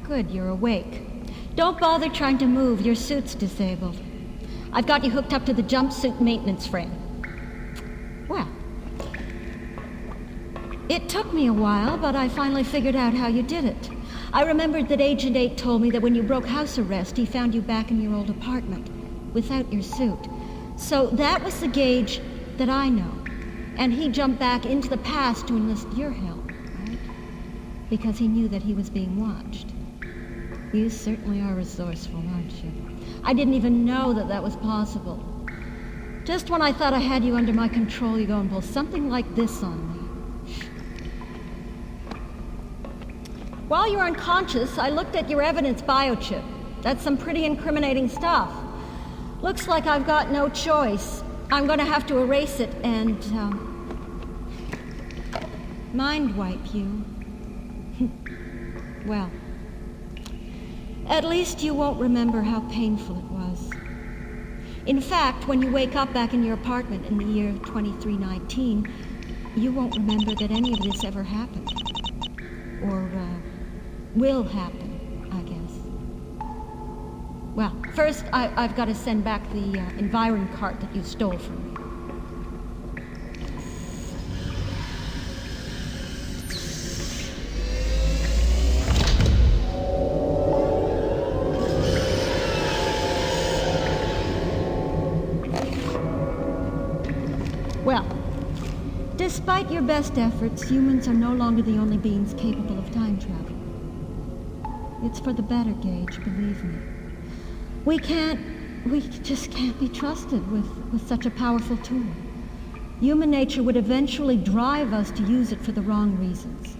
Good, you're awake. Don't bother trying to move, your suit's disabled. I've got you hooked up to the jumpsuit maintenance frame. Well, it took me a while, but I finally figured out how you did it. I remembered that Agent 8 told me that when you broke house arrest, he found you back in your old apartment, without your suit. So that was the Gage that I know. And he jumped back into the past to enlist your help, right? Because he knew that he was being watched. You certainly are resourceful, aren't you? I didn't even know that that was possible. Just when I thought I had you under my control, you go and pull something like this on me. While you were unconscious, I looked at your evidence biochip. That's some pretty incriminating stuff. Looks like I've got no choice. I'm going to have to erase it and, mind wipe you. Well, at least you won't remember how painful it was. In fact, when you wake up back in your apartment in the year 2319, you won't remember that any of this ever happened. Or, will happen, I guess. Well, first, I've got to send back the Environ cart that you stole from me. Well, despite your best efforts, humans are no longer the only beings capable of time travel. It's for the better, Gage, believe me. We just can't be trusted with such a powerful tool. Human nature would eventually drive us to use it for the wrong reasons.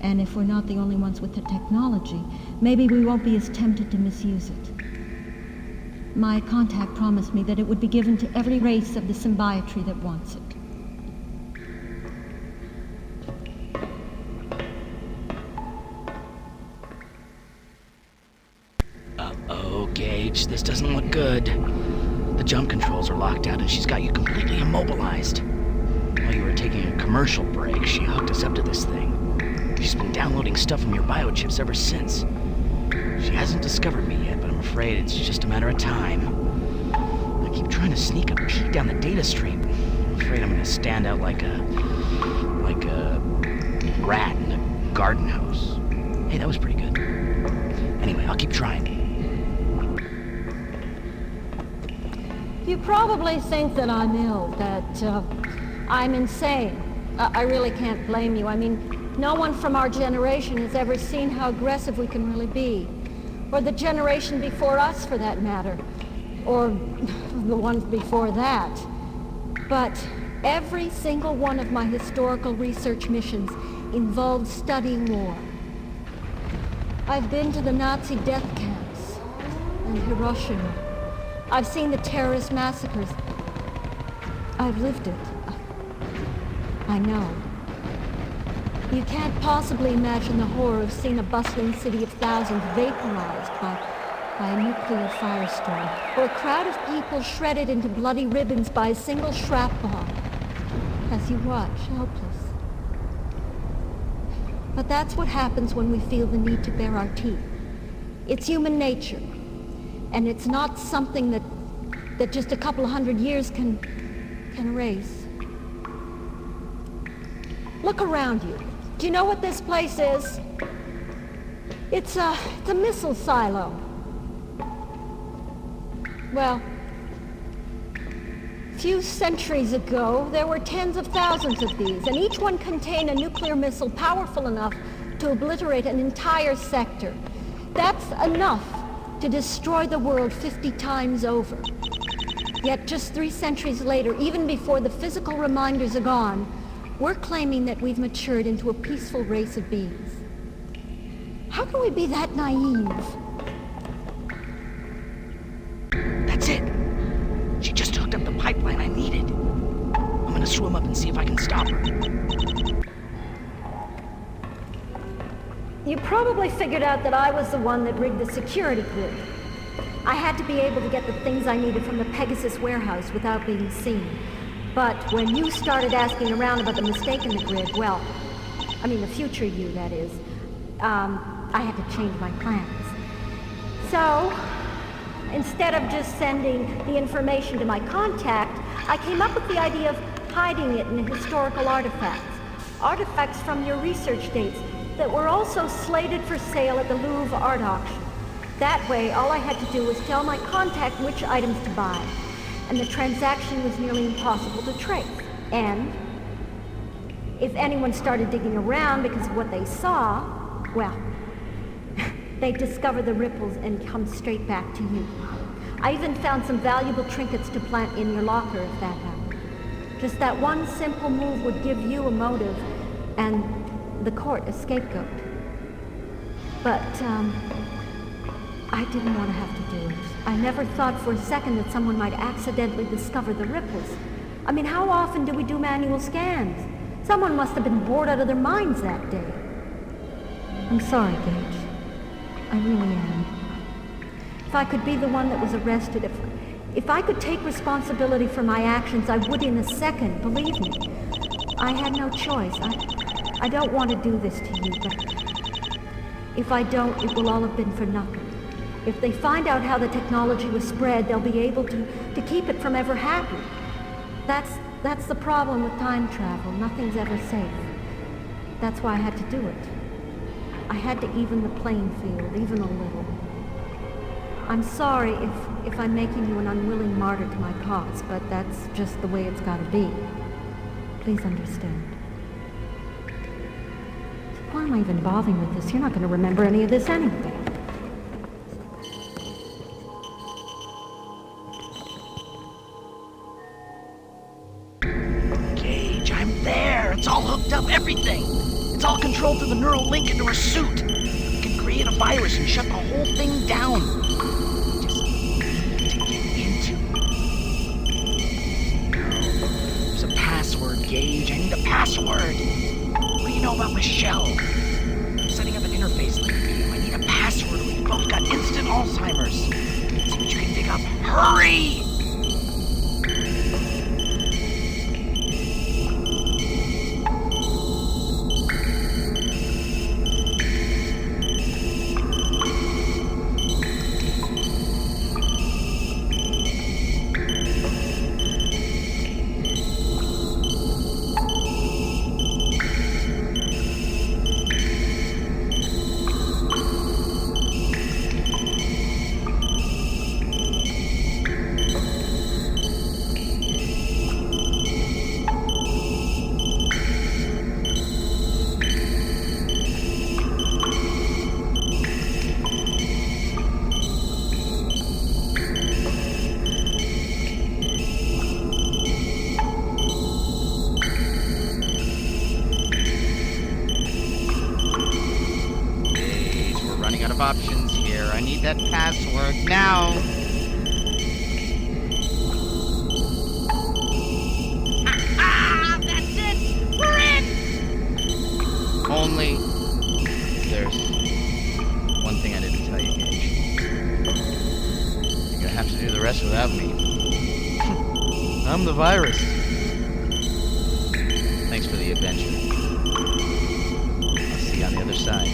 And if we're not the only ones with the technology, maybe we won't be as tempted to misuse it. My contact promised me that it would be given to every race of the symbiotree that wants it. Gage, this doesn't look good. The jump controls are locked out and she's got you completely immobilized. While you were taking a commercial break, she hooked us up to this thing. She's been downloading stuff from your biochips ever since. She hasn't discovered me yet, but I'm afraid it's just a matter of time. I keep trying to sneak a peek down the data stream. I'm afraid I'm gonna stand out like a rat in a garden hose. Hey, that was pretty good. Anyway, I'll keep trying. You probably think that I'm ill, that I'm insane. I really can't blame you. I mean, no one from our generation has ever seen how aggressive we can really be. Or the generation before us, for that matter. Or the ones before that. But every single one of my historical research missions involved studying war. I've been to the Nazi death camps and Hiroshima. I've seen the terrorist massacres. I've lived it. I know. You can't possibly imagine the horror of seeing a bustling city of thousands vaporized by a nuclear firestorm, or a crowd of people shredded into bloody ribbons by a single shrapnel as you watch, helpless. But that's what happens when we feel the need to bare our teeth. It's human nature. And it's not something that just a couple of 100 years can erase. Look around you. Do you know what this place is? It's a missile silo. Well, a few centuries ago, there were tens of thousands of these, and each one contained a nuclear missile powerful enough to obliterate an entire sector. That's enough to destroy the world 50 times over. Yet just 3 centuries later, even before the physical reminders are gone, we're claiming that we've matured into a peaceful race of beings. How can we be that naive? That's it. She just hooked up the pipeline I needed. I'm gonna swim up and see if I can stop her. You probably figured out that I was the one that rigged the security grid. I had to be able to get the things I needed from the Pegasus warehouse without being seen. But when you started asking around about the mistake in the grid, well, I mean the future you, that is, I had to change my plans. So, instead of just sending the information to my contact, I came up with the idea of hiding it in historical artifacts. Artifacts from your research dates that were also slated for sale at the Louvre art auction. That way, all I had to do was tell my contact which items to buy, and the transaction was nearly impossible to trace. And if anyone started digging around because of what they saw, well, they'd discover the ripples and come straight back to you. I even found some valuable trinkets to plant in your locker if that happened. Just that one simple move would give you a motive and the court a scapegoat. But, I didn't want to have to do it. I never thought for a second that someone might accidentally discover the ripples. I mean, how often do we do manual scans? Someone must have been bored out of their minds that day. I'm sorry, Gage. I really am. If I could be the one that was arrested, if I could take responsibility for my actions, I would in a second, believe me. I had no choice. I don't want to do this to you, but if I don't, it will all have been for nothing. If they find out how the technology was spread, they'll be able to keep it from ever happening. That's the problem with time travel. Nothing's ever safe. That's why I had to do it. I had to even the playing field, even a little. I'm sorry if I'm making you an unwilling martyr to my cause, but that's just the way it's gotta be. Please understand. Why am I even bothering with this? You're not gonna remember any of this anyway. It's all hooked up, everything. It's all controlled through the neural link into her suit. You can create a virus and shut the whole thing down. Just need to get into it. No, there's a password, Gage. I need a password. What do you know about Michelle? I'm setting up an interface link for you. I need a password or we've both got instant Alzheimer's. See what you can dig up. Hurry! Options here. I need that password now. That's it! We're in! Only there's one thing I didn't tell you, Gage. You're gonna have to do the rest without me. I'm the virus. Thanks for the adventure. I'll see you on the other side.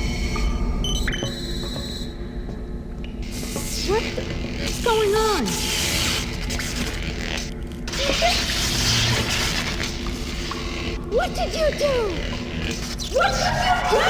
What's going on? What did you do? What did you do?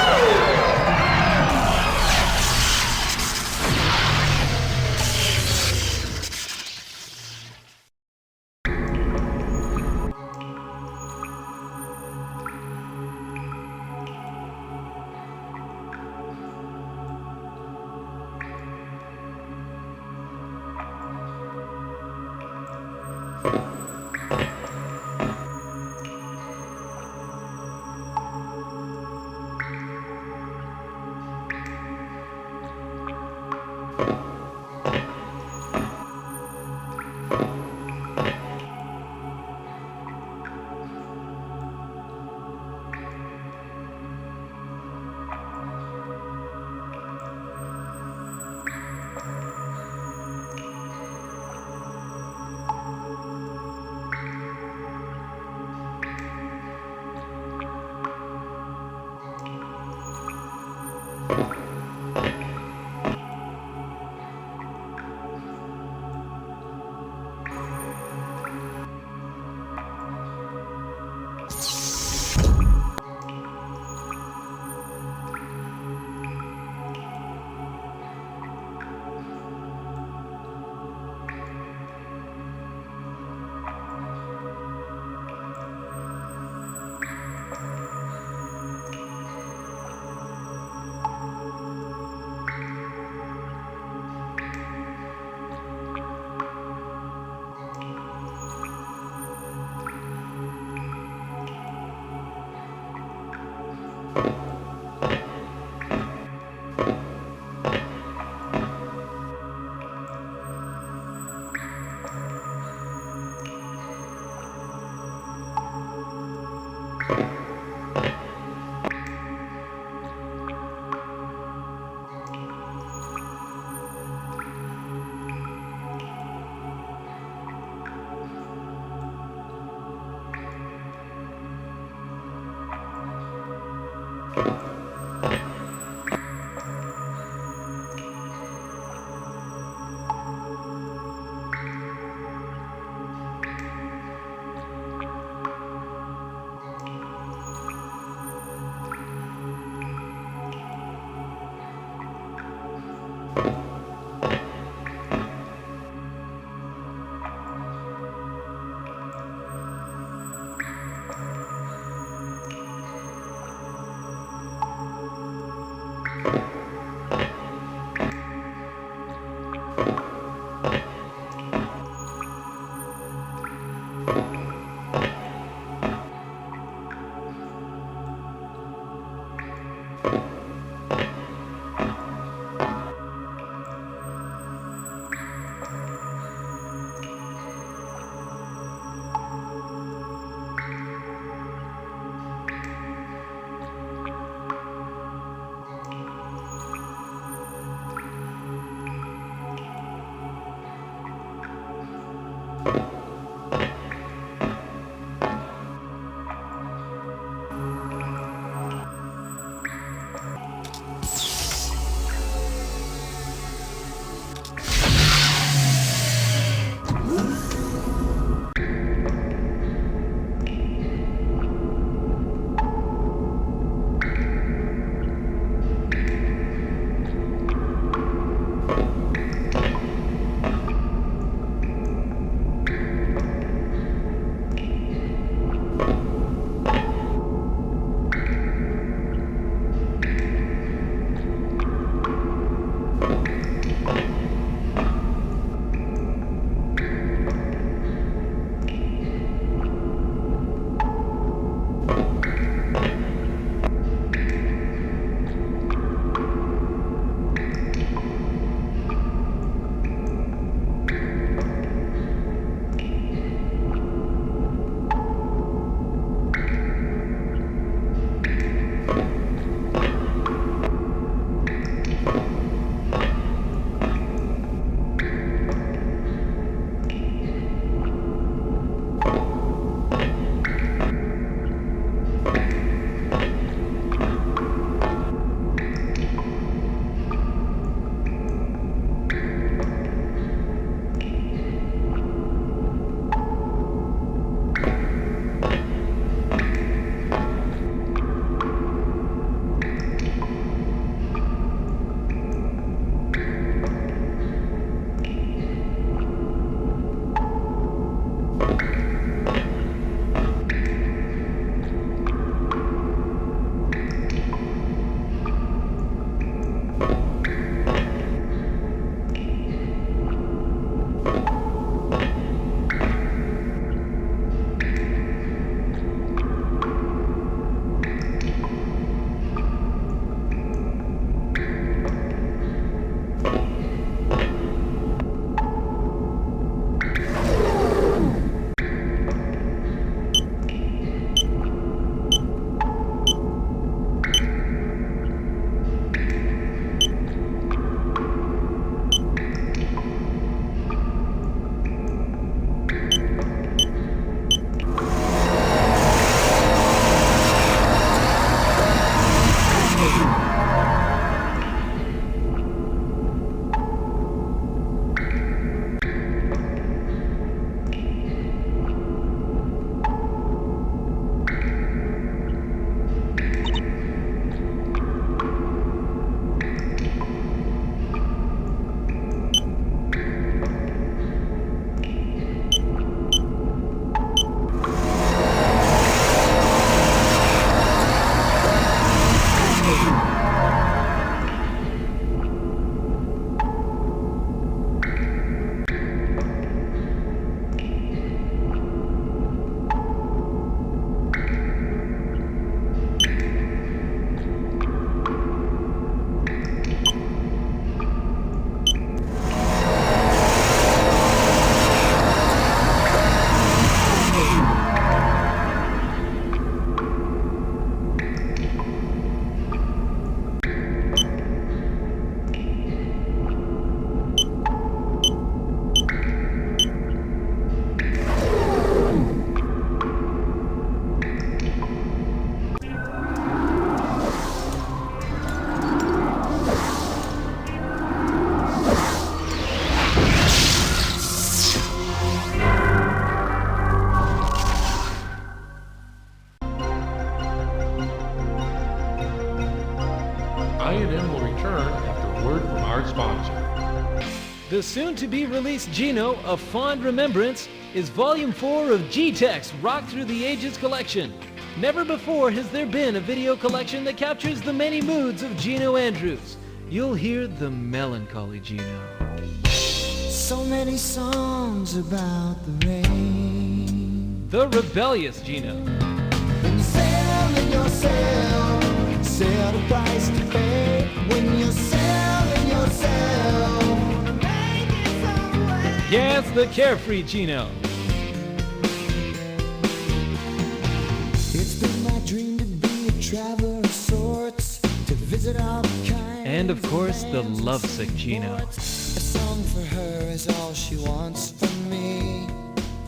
our sponsor. The soon-to-be-released Gino, A Fond Remembrance, is Volume 4 of G-Tech's Rock Through the Ages collection. Never before has there been a video collection that captures the many moods of Gino Andrews. You'll hear the melancholy Gino. So many songs about the rain. The rebellious Gino. When you're selling yourself, set a price to pay. When you're selling yourself, make it some way. Yes, the carefree Gino. It's been my dream to be a traveler of sorts, to visit all kinds. And of course, the lovesick Gino. A song for her is all she wants from me.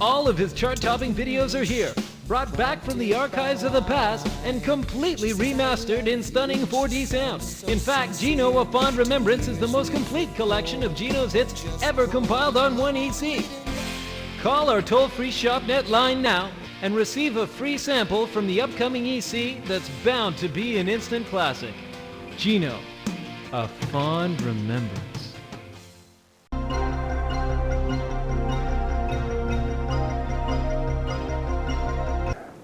All of his chart-topping videos are here, brought back from the archives of the past and completely remastered in stunning 4D sound. In fact, Gino, A Fond Remembrance is the most complete collection of Gino's hits ever compiled on one EC. Call our toll-free ShopNet line now and receive a free sample from the upcoming EC that's bound to be an instant classic. Gino, A Fond Remembrance.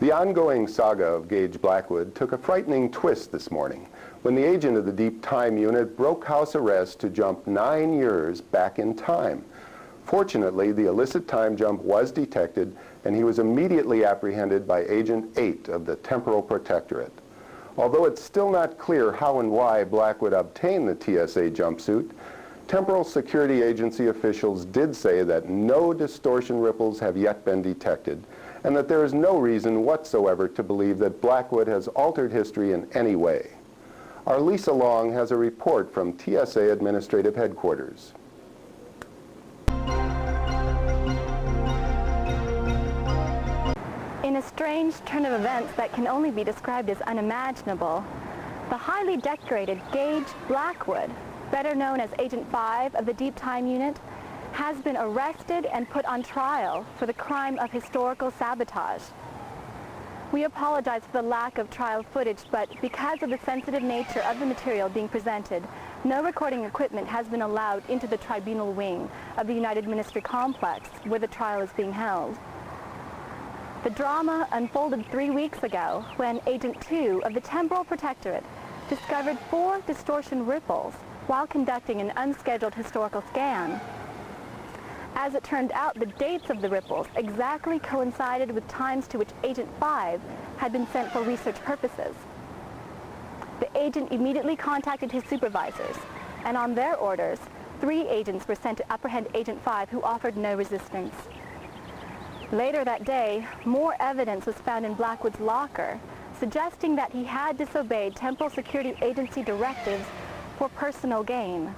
The ongoing saga of Gage Blackwood took a frightening twist this morning when the agent of the Deep Time Unit broke house arrest to jump 9 years back in time. Fortunately, the illicit time jump was detected and he was immediately apprehended by Agent 8 of the Temporal Protectorate. Although it's still not clear how and why Blackwood obtained the TSA jumpsuit, Temporal Security Agency officials did say that no distortion ripples have yet been detected, and that there is no reason whatsoever to believe that Blackwood has altered history in any way. Our Lisa Long has a report from TSA Administrative Headquarters. In a strange turn of events that can only be described as unimaginable, the highly decorated Gage Blackwood, better known as Agent 5 of the Deep Time Unit, has been arrested and put on trial for the crime of historical sabotage. We apologize for the lack of trial footage, but because of the sensitive nature of the material being presented, no recording equipment has been allowed into the tribunal wing of the United Ministry Complex where the trial is being held. The drama unfolded 3 weeks ago when Agent 2 of the Temporal Protectorate discovered 4 distortion ripples while conducting an unscheduled historical scan. As it turned out, the dates of the ripples exactly coincided with times to which Agent 5 had been sent for research purposes. The agent immediately contacted his supervisors, and on their orders, 3 agents were sent to apprehend Agent 5, who offered no resistance. Later that day, more evidence was found in Blackwood's locker, suggesting that he had disobeyed Temporal Security Agency directives for personal gain.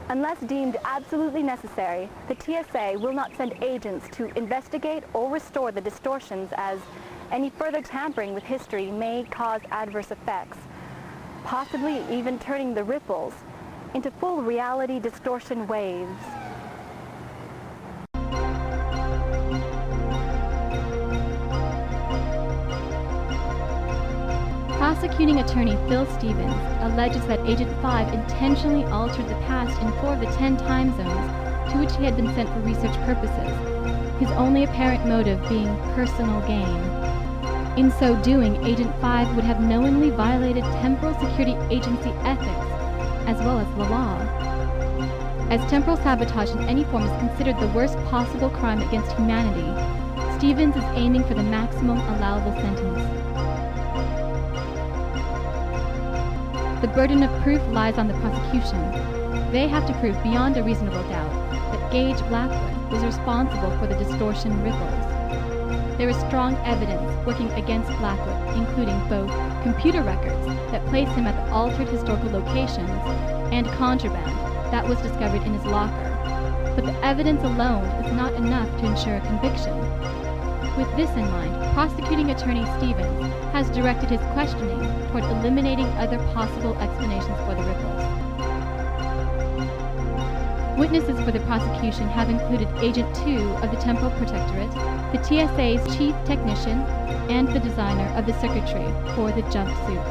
Unless deemed absolutely necessary, the TSA will not send agents to investigate or restore the distortions, as any further tampering with history may cause adverse effects, possibly even turning the ripples into full reality distortion waves. Prosecuting attorney Phil Stevens alleges that Agent 5 intentionally altered the past in 4 of the 10 time zones to which he had been sent for research purposes, his only apparent motive being personal gain. In so doing, Agent 5 would have knowingly violated Temporal Security Agency ethics, as well as the law. As temporal sabotage in any form is considered the worst possible crime against humanity, Stevens is aiming for the maximum allowable sentence. The burden of proof lies on the prosecution. They have to prove beyond a reasonable doubt that Gage Blackwood was responsible for the distortion ripples. There is strong evidence working against Blackwood, including both computer records that place him at the altered historical locations and contraband that was discovered in his locker. But the evidence alone is not enough to ensure a conviction. With this in mind, prosecuting attorney Stevens has directed his questioning toward eliminating other possible explanations for the ripples. Witnesses for the prosecution have included Agent 2 of the Temporal Protectorate, the TSA's chief technician, and the designer of the circuitry for the jumpsuit.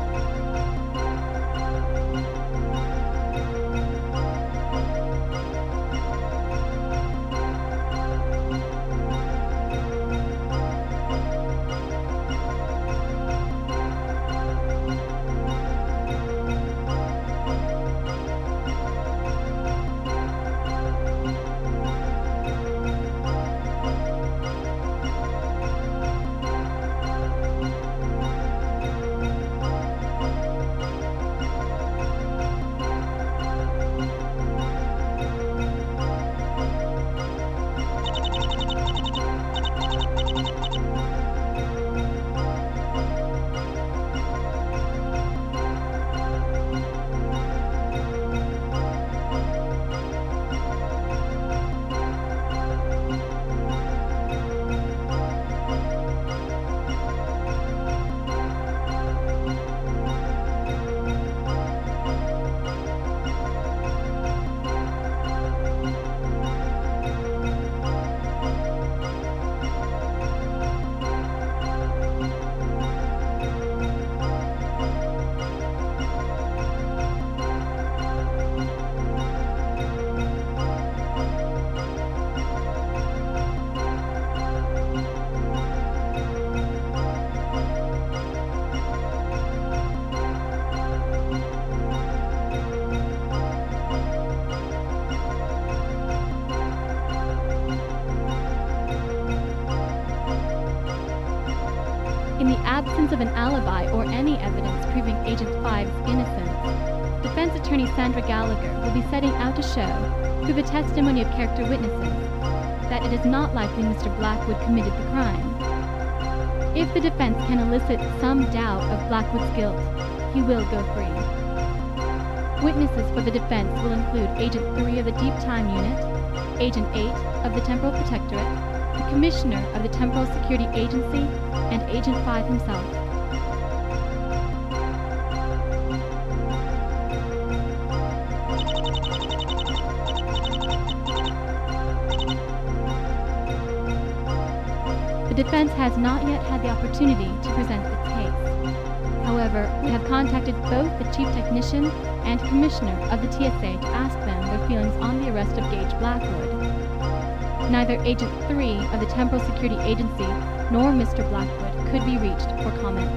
absence of an alibi or any evidence proving Agent 5's innocence, defense attorney Sandra Gallagher will be setting out to show, through the testimony of character witnesses, that it is not likely Mr. Blackwood committed the crime. If the defense can elicit some doubt of Blackwood's guilt, he will go free. Witnesses for the defense will include Agent 3 of the Deep Time Unit, Agent 8 of the Temporal Protectorate, the Commissioner of the Temporal Security Agency, and Agent 5 himself. The defense has not yet had the opportunity to present its case. However, we have contacted both the Chief Technician and Commissioner of the TSA to ask them their feelings on the arrest of Gage Blackwood. Neither Agent 3 of the Temporal Security Agency nor Mr. Blackwood could be reached for comment.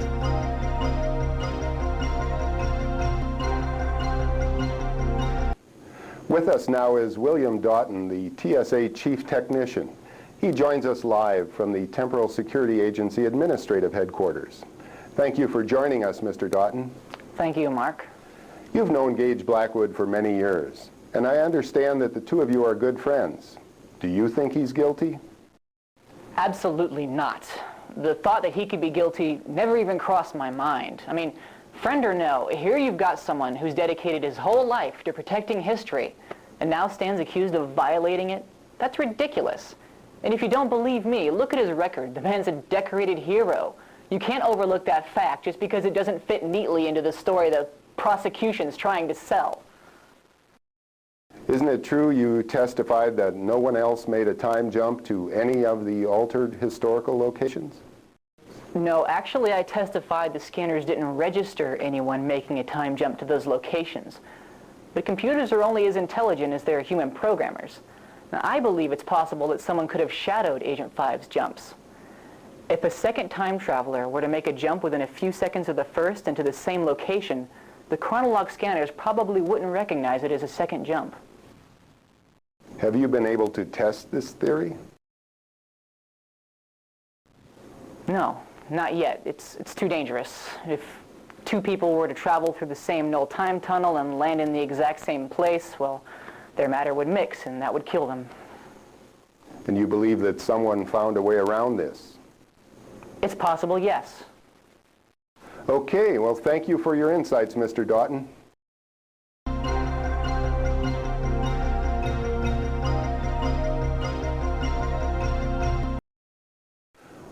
With us now is William Doughton, the TSA Chief Technician. He joins us live from the Temporal Security Agency Administrative Headquarters. Thank you for joining us, Mr. Doughton. Thank you, Mark. You've known Gage Blackwood for many years, and I understand that the two of you are good friends. Do you think he's guilty? Absolutely not. The thought that he could be guilty never even crossed my mind. I mean, friend or no, here you've got someone who's dedicated his whole life to protecting history and now stands accused of violating it. That's ridiculous. And if you don't believe me, look at his record. The man's a decorated hero. You can't overlook that fact just because it doesn't fit neatly into the story the prosecution's trying to sell. Isn't it true you testified that no one else made a time jump to any of the altered historical locations? No, actually I testified the scanners didn't register anyone making a time jump to those locations. But computers are only as intelligent as their human programmers. Now, I believe it's possible that someone could have shadowed Agent 5's jumps. If a second time traveler were to make a jump within a few seconds of the first into the same location, the chronolog scanners probably wouldn't recognize it as a second jump. Have you been able to test this theory? No, not yet. It's too dangerous. If two people were to travel through the same null time tunnel and land in the exact same place, well, their matter would mix and that would kill them. And you believe that someone found a way around this? It's possible, yes. Okay, well, thank you for your insights, Mr. Doughton.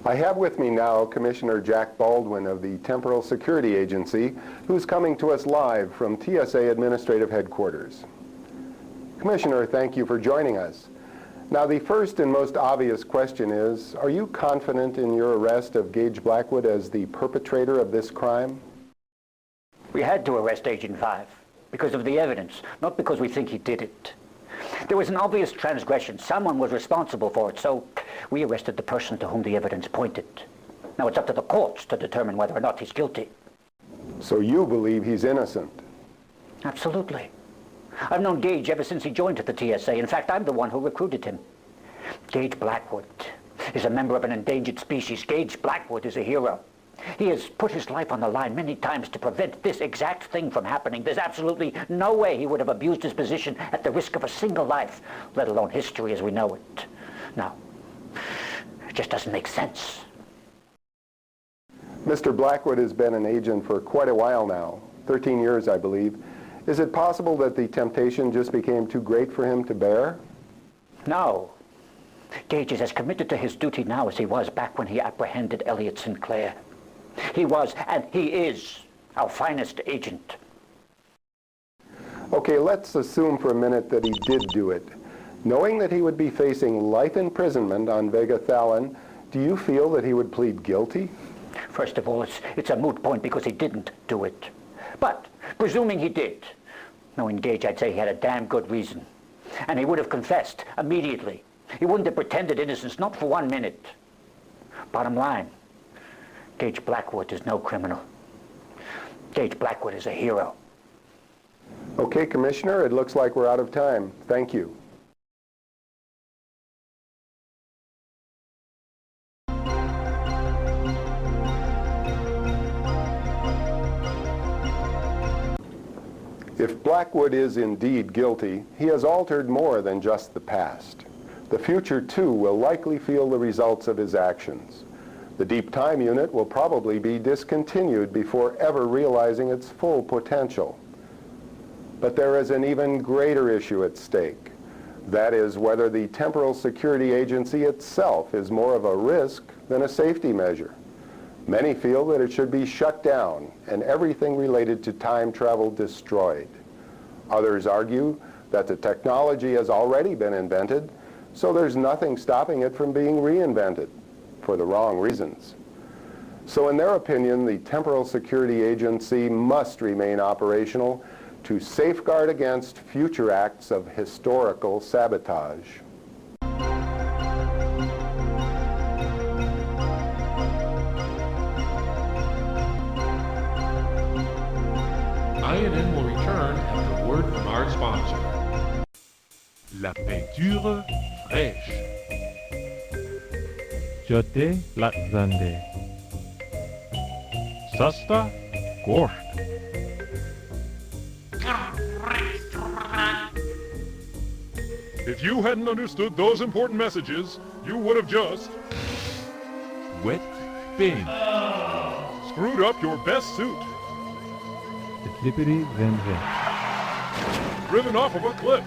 I have with me now Commissioner Jack Baldwin of the Temporal Security Agency, who's coming to us live from TSA Administrative Headquarters. Commissioner, thank you for joining us. Now, the first and most obvious question is, are you confident in your arrest of Gage Blackwood as the perpetrator of this crime? We had to arrest Agent 5 because of the evidence, not because we think he did it. There was an obvious transgression. Someone was responsible for it, so we arrested the person to whom the evidence pointed. Now it's up to the courts to determine whether or not he's guilty. So you believe he's innocent? Absolutely. I've known Gage ever since he joined the TSA. In fact, I'm the one who recruited him. Gage Blackwood is a member of an endangered species. Gage Blackwood is a hero. He has put his life on the line many times to prevent this exact thing from happening. There's absolutely no way he would have abused his position at the risk of a single life, let alone history as we know it. Now, it just doesn't make sense. Mr. Blackwood has been an agent for quite a while now, 13 years, I believe. Is it possible that the temptation just became too great for him to bear? No. Gage is as committed to his duty now as he was back when he apprehended Elliot Sinclair. He was, and he is, our finest agent. Okay, let's assume for a minute that he did do it. Knowing that he would be facing life imprisonment on Vega Thalon, do you feel that he would plead guilty? First of all, it's a moot point because he didn't do it. But, presuming he did, knowing Gage, I'd say he had a damn good reason. And he would have confessed immediately. He wouldn't have pretended innocence, not for 1 minute. Bottom line, Gage Blackwood is no criminal. Gage Blackwood is a hero. Okay, Commissioner, it looks like we're out of time. Thank you. If Blackwood is indeed guilty, he has altered more than just the past. The future, too, will likely feel the results of his actions. The Deep Time Unit will probably be discontinued before ever realizing its full potential. But there is an even greater issue at stake. That is whether the Temporal Security Agency itself is more of a risk than a safety measure. Many feel that it should be shut down and everything related to time travel destroyed. Others argue that the technology has already been invented, so there's nothing stopping it from being reinvented for the wrong reasons. So in their opinion, the Temporal Security Agency must remain operational to safeguard against future acts of historical sabotage. INN will return after word from our sponsor. La peinture fraîche. Jote Latzande. Sasta Gorsht. If you hadn't understood those important messages, you would have just wet paint. Screwed up your best suit. The Flippity Van Ven. Driven off of a cliff.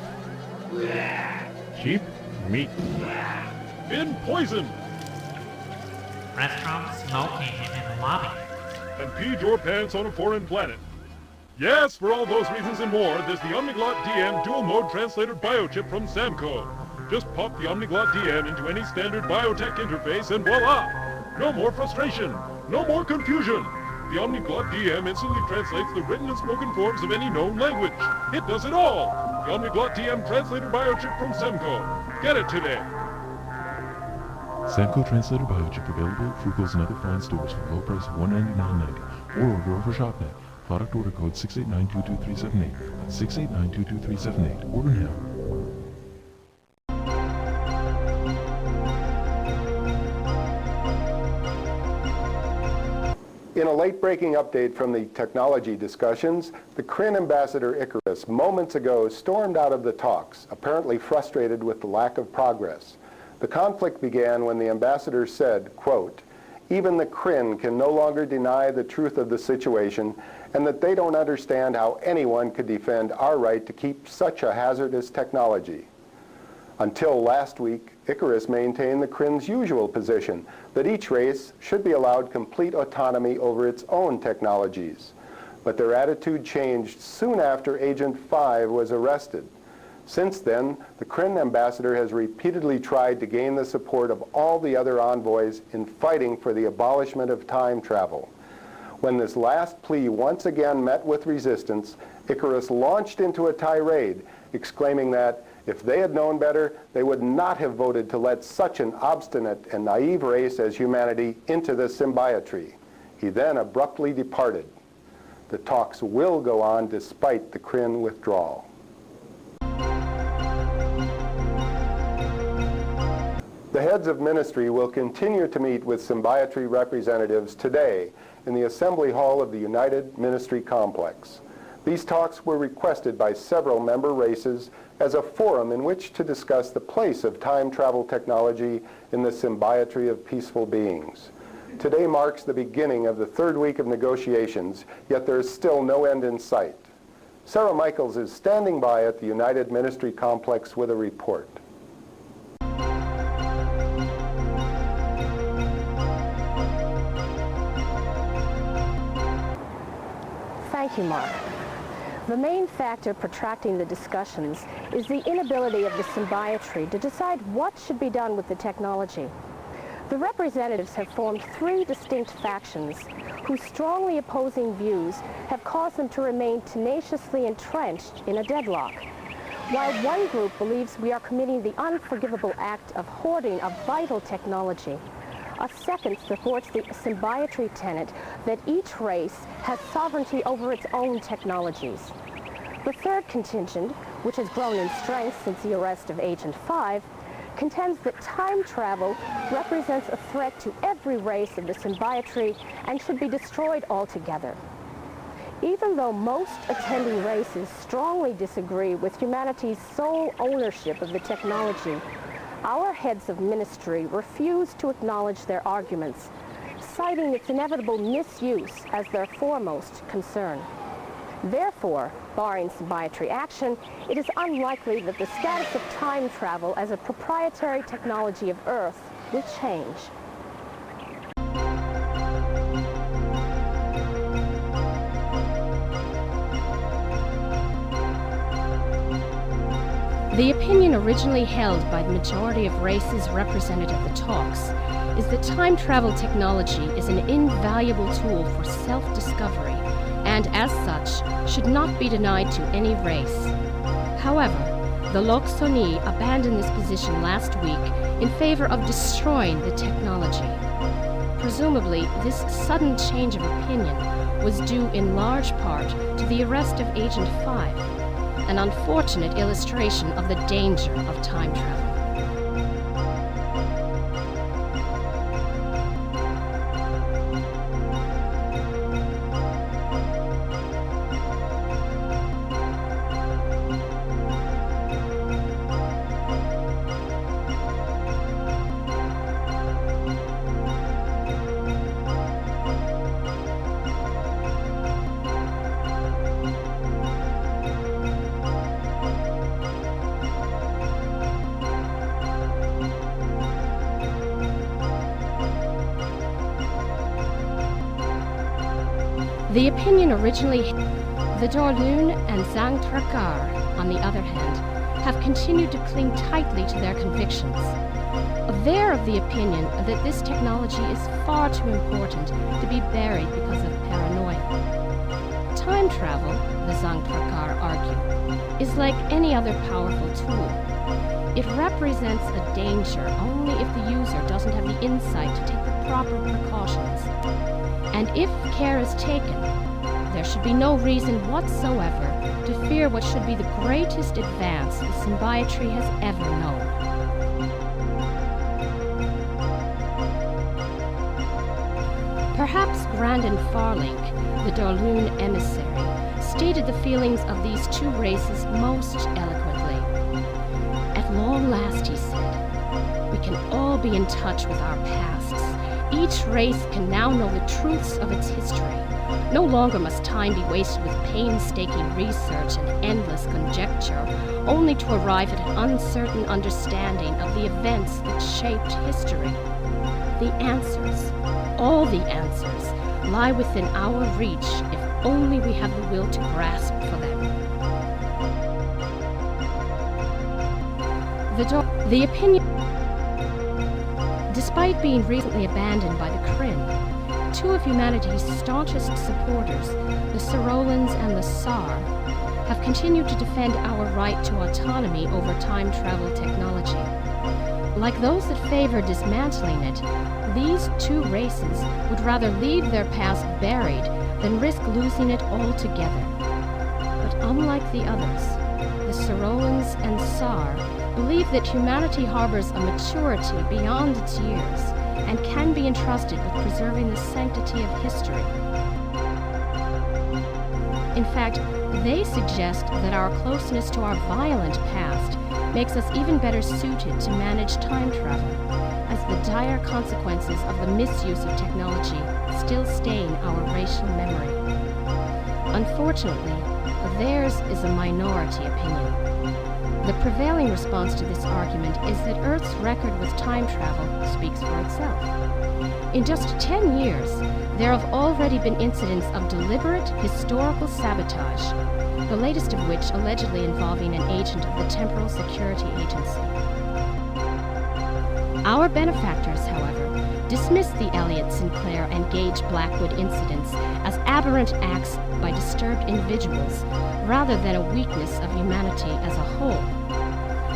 Cheap meat. Been poisoned. Restaurant smoking in the lobby. And peed your pants on a foreign planet. Yes, for all those reasons and more, there's the Omniglot DM dual-mode translator biochip from Samco. Just pop the Omniglot DM into any standard biotech interface and voila! No more frustration, no more confusion. The Omniglot DM instantly translates the written and spoken forms of any known language. It does it all! The Omniglot DM translator biochip from Samco. Get it today! Samco Translator Biochip available at Frugal's and other fine stores for a low price of $199.90 or order over ShopNet. Product order code 689-22378. That's 689-22378. Order now. In a late-breaking update from the technology discussions, the Kryn ambassador Icarus moments ago stormed out of the talks, apparently frustrated with the lack of progress. The conflict began when the ambassador said, quote, "Even the Kryn can no longer deny the truth of the situation and that they don't understand how anyone could defend our right to keep such a hazardous technology." Until last week, Icarus maintained the Kryn's usual position, that each race should be allowed complete autonomy over its own technologies. But their attitude changed soon after Agent 5 was arrested. Since then, the Kryn ambassador has repeatedly tried to gain the support of all the other envoys in fighting for the abolishment of time travel. When this last plea once again met with resistance, Icarus launched into a tirade, exclaiming that if they had known better, they would not have voted to let such an obstinate and naive race as humanity into the symbiotree. He then abruptly departed. The talks will go on despite the Kryn withdrawal. The heads of ministry will continue to meet with symbiotree representatives today in the Assembly Hall of the United Ministry Complex. These talks were requested by several member races as a forum in which to discuss the place of time travel technology in the symbiotree of peaceful beings. Today marks the beginning of the third week of negotiations, yet there is still no end in sight. Sarah Michaels is standing by at the United Ministry Complex with a report. Thank you, Mark. The main factor protracting the discussions is the inability of the symbiotree to decide what should be done with the technology. The representatives have formed three distinct factions whose strongly opposing views have caused them to remain tenaciously entrenched in a deadlock. While one group believes we are committing the unforgivable act of hoarding a vital technology, a second supports the symbiotree tenet that each race has sovereignty over its own technologies. The third contingent, which has grown in strength since the arrest of Agent 5, contends that time travel represents a threat to every race of the symbiotree and should be destroyed altogether. Even though most attending races strongly disagree with humanity's sole ownership of the technology, our heads of ministry refuse to acknowledge their arguments, citing its inevitable misuse as their foremost concern. Therefore, barring symbiotry action, it is unlikely that the status of time travel as a proprietary technology of Earth will change. The opinion originally held by the majority of races represented at the talks is that time travel technology is an invaluable tool for self-discovery and, as such, should not be denied to any race. However, the Loxoni abandoned this position last week in favor of destroying the technology. Presumably, this sudden change of opinion was due in large part to the arrest of Agent 5, an unfortunate illustration of the danger of time travel. The opinion originally, the Dorlun and Zhang Trakar, on the other hand, have continued to cling tightly to their convictions. They're of the opinion that this technology is far too important to be buried because of paranoia. Time travel, the Zhang Trakar argue, is like any other powerful tool. It represents a danger only if the user doesn't have the insight to take the proper precautions. And if care is taken, there should be no reason whatsoever to fear what should be the greatest advance the symbiotry has ever known. Perhaps Grandin Farlink, the Dorlun emissary, stated the feelings of these two races most eloquently. At long last, he said, we can all be in touch with our pasts. Each race can now know the truths of its history. No longer must time be wasted with painstaking research and endless conjecture, only to arrive at an uncertain understanding of the events that shaped history. The answers, all the answers, lie within our reach if only we have the will to grasp for them. The opinion... Despite being recently abandoned by the Kryn, two of humanity's staunchest supporters, the Sorolans and the Tsar, have continued to defend our right to autonomy over time travel technology. Like those that favor dismantling it, these two races would rather leave their past buried than risk losing it altogether. But unlike the others, the Sorolans and Tsar believe that humanity harbors a maturity beyond its years and can be entrusted with preserving the sanctity of history. In fact, they suggest that our closeness to our violent past makes us even better suited to manage time travel, as the dire consequences of the misuse of technology still stain our racial memory. Unfortunately, theirs is a minority opinion. The prevailing response to this argument is that Earth's record with time travel speaks for itself. In just 10 years, there have already been incidents of deliberate historical sabotage, the latest of which allegedly involving an agent of the Temporal Security Agency. Our benefactors, however, dismiss the Elliott Sinclair and Gage Blackwood incidents as aberrant acts by disturbed individuals rather than a weakness of humanity as a whole.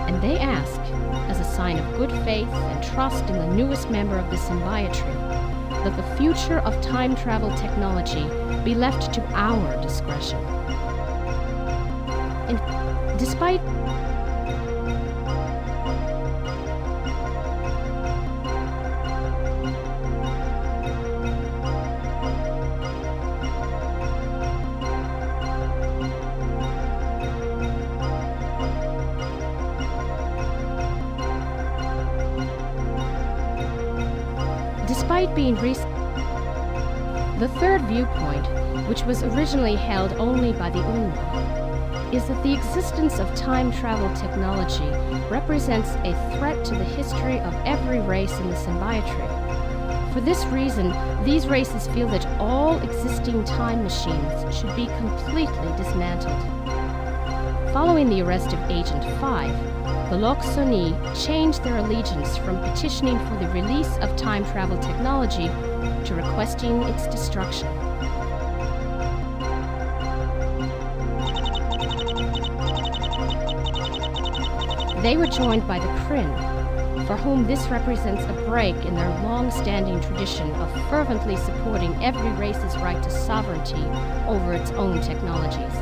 And they ask, as a sign of good faith and trust in the newest member of the symbiotry, that the future of time travel technology be left to our discretion. Despite despite being The third viewpoint, which was originally held only by the Unwa, is that the existence of time travel technology represents a threat to the history of every race in the symbiotree. For this reason, these races feel that all existing time machines should be completely dismantled. Following the arrest of Agent 5, the Loxoni changed their allegiance from petitioning for the release of time travel technology to requesting its destruction. They were joined by the Kryn, for whom this represents a break in their long-standing tradition of fervently supporting every race's right to sovereignty over its own technologies.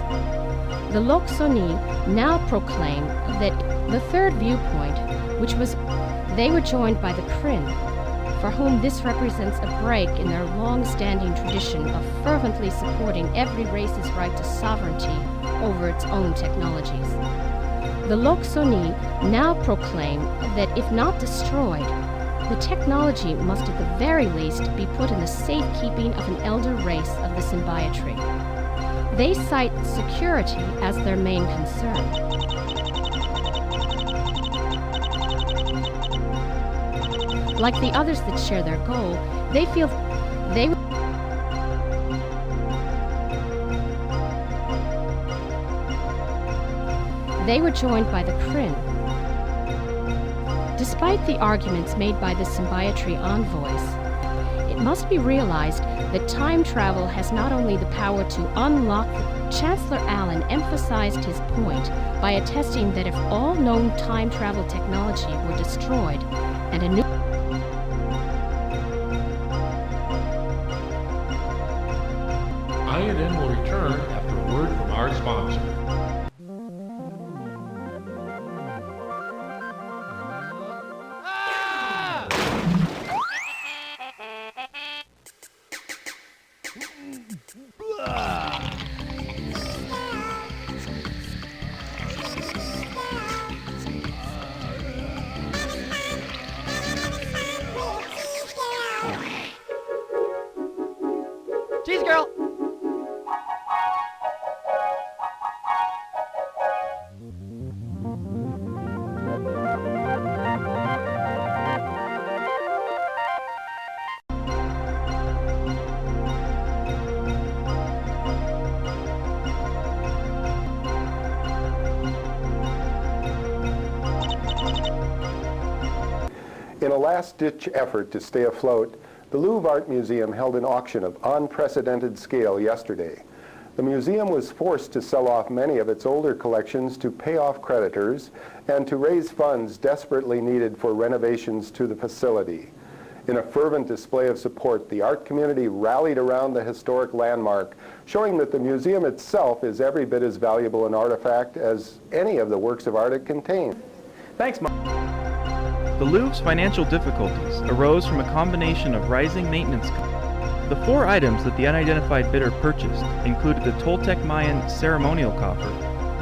The Loxoni now proclaim that the third viewpoint, which was they were joined by the Kryn, for whom this represents a break in their long-standing tradition of fervently supporting every race's right to sovereignty over its own technologies. The Loxoni now proclaim that if not destroyed, the technology must at the very least be put in the safekeeping of an elder race of the symbiotree. They cite security as their main concern. Like the others that share their goal, they feel they were joined by the Kryn. Despite the arguments made by the symbiotree envoys, it must be realized that time travel has not only the power to unlock Chancellor Allen emphasized his point by attesting that if all known time travel technology were destroyed and a new INN will return after a word from our sponsor. Cheese girl! In a last-ditch effort to stay afloat, the Louvre Art Museum held an auction of unprecedented scale yesterday. The museum was forced to sell off many of its older collections to pay off creditors and to raise funds desperately needed for renovations to the facility. In a fervent display of support, the art community rallied around the historic landmark, showing that the museum itself is every bit as valuable an artifact as any of the works of art it contains. Thanks, Mark. The Louvre's financial difficulties arose from a combination of rising maintenance costs. The 4 items that the unidentified bidder purchased included the Toltec Mayan ceremonial coffer,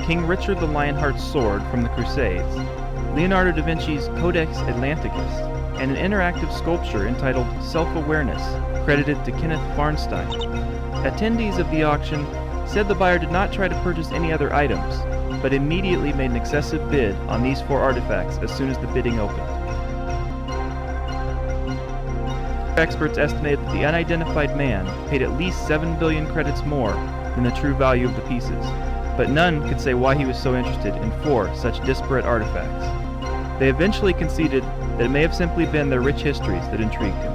King Richard the Lionheart's sword from the Crusades, Leonardo da Vinci's Codex Atlanticus, and an interactive sculpture entitled Self-Awareness, credited to Kenneth Farnstein. Attendees of the auction said the buyer did not try to purchase any other items, but immediately made an excessive bid on these 4 artifacts as soon as the bidding opened. Experts estimated that the unidentified man paid at least 7 billion credits more than the true value of the pieces, but none could say why he was so interested in 4 such disparate artifacts. They eventually conceded that it may have simply been their rich histories that intrigued him.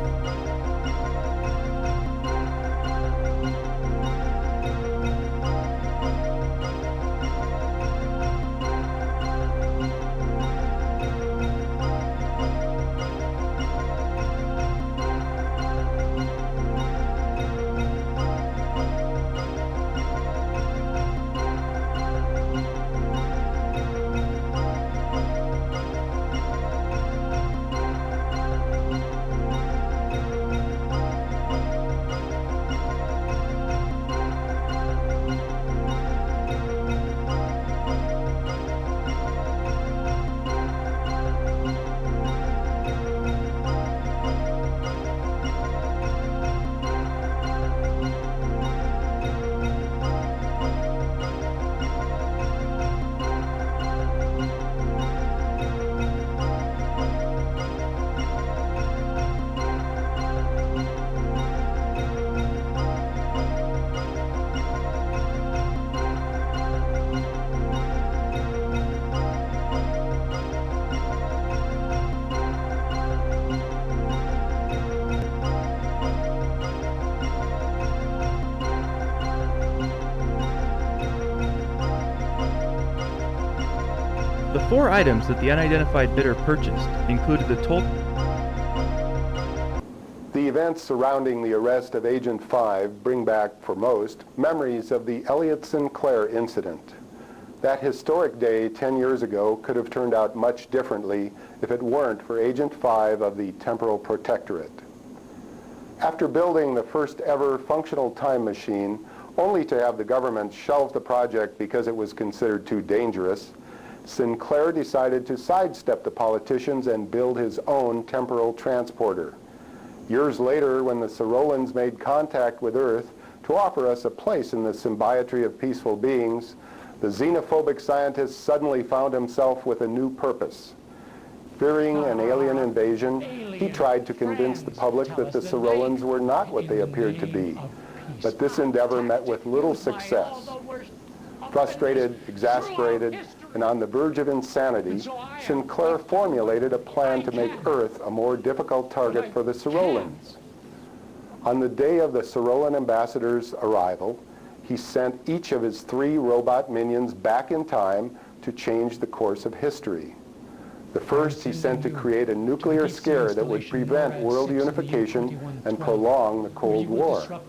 The 4 items that the unidentified bidder purchased included the toll... The events surrounding the arrest of Agent 5 bring back, for most, memories of the Elliot Sinclair incident. That historic day 10 years ago could have turned out much differently if it weren't for Agent 5 of the Temporal Protectorate. After building the first ever functional time machine, only to have the government shelve the project because it was considered too dangerous, Sinclair decided to sidestep the politicians and build his own temporal transporter. Years later, when the Sorolans made contact with Earth to offer us a place in the symbiotry of peaceful beings, the xenophobic scientist suddenly found himself with a new purpose. Fearing an alien invasion, he tried to convince the public that the Sorolans were not what they appeared to be. But this endeavor met with little success. Frustrated, exasperated, and on the verge of insanity, Sinclair formulated a plan to make Earth a more difficult target for the Sorolans. On the day of the Sorolan ambassador's arrival, he sent each of his 3 robot minions back in time to change the course of history. The first he sent to create a nuclear scare that would prevent world unification and prolong the Cold War.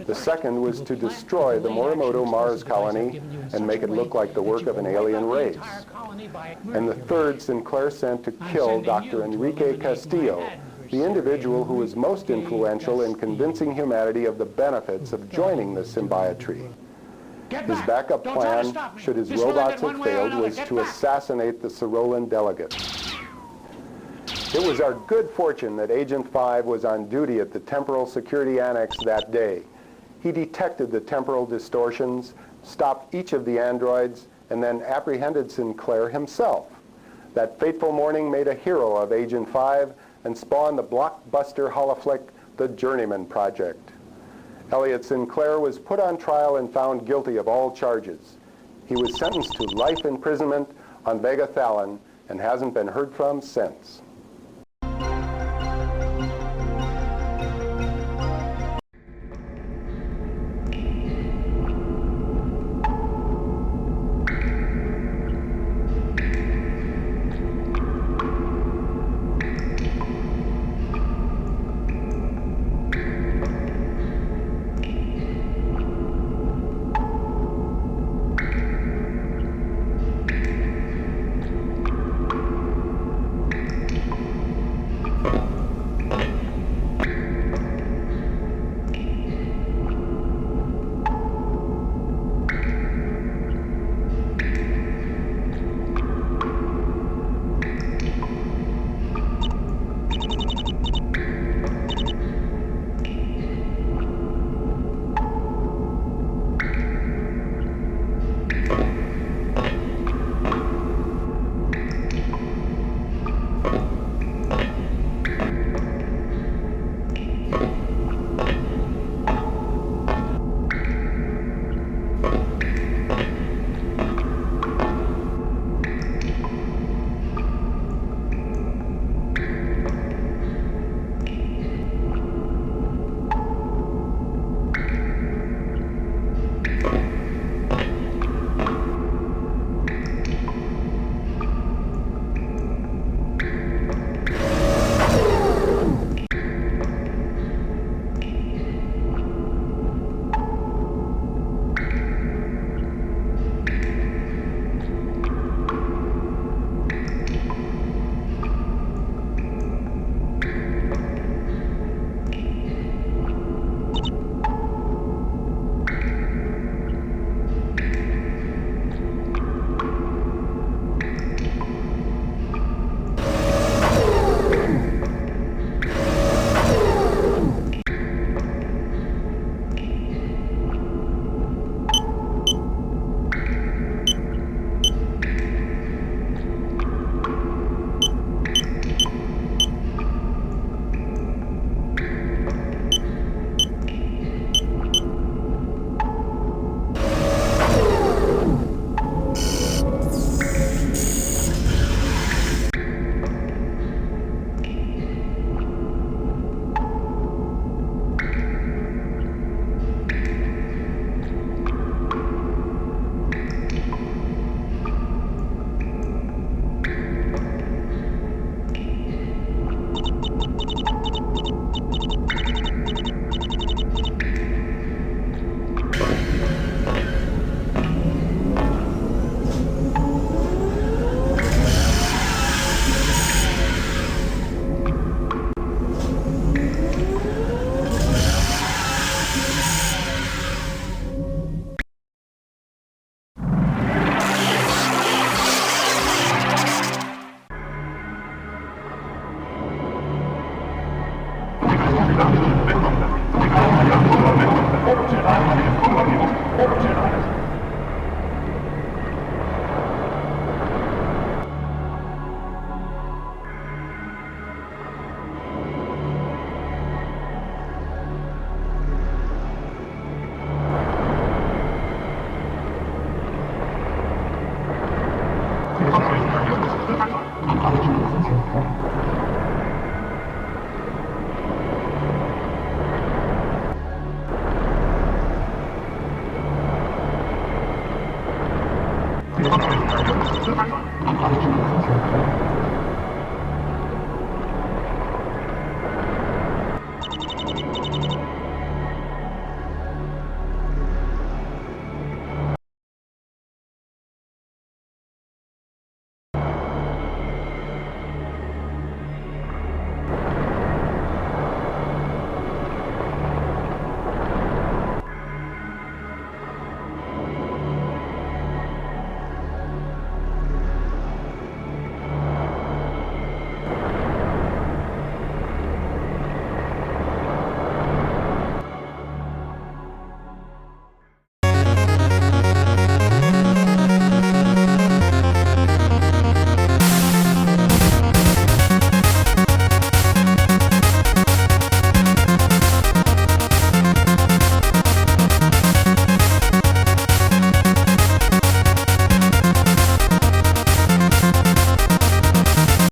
The second was to destroy the Morimoto Mars colony and make it look like the work of an alien race. And the third Sinclair sent to kill Dr. Enrique Castillo, the individual who was most influential in convincing humanity of the benefits of joining the symbiotry. His backup plan, should his robots have failed, was to assassinate the Sorolan delegate. It was our good fortune that Agent 5 was on duty at the Temporal Security Annex that day. He detected the temporal distortions, stopped each of the androids, and then apprehended Sinclair himself. That fateful morning made a hero of Agent 5 and spawned the blockbuster holoflick, The Journeyman Project. Elliot Sinclair was put on trial and found guilty of all charges. He was sentenced to life imprisonment on Vega Thalon and hasn't been heard from since.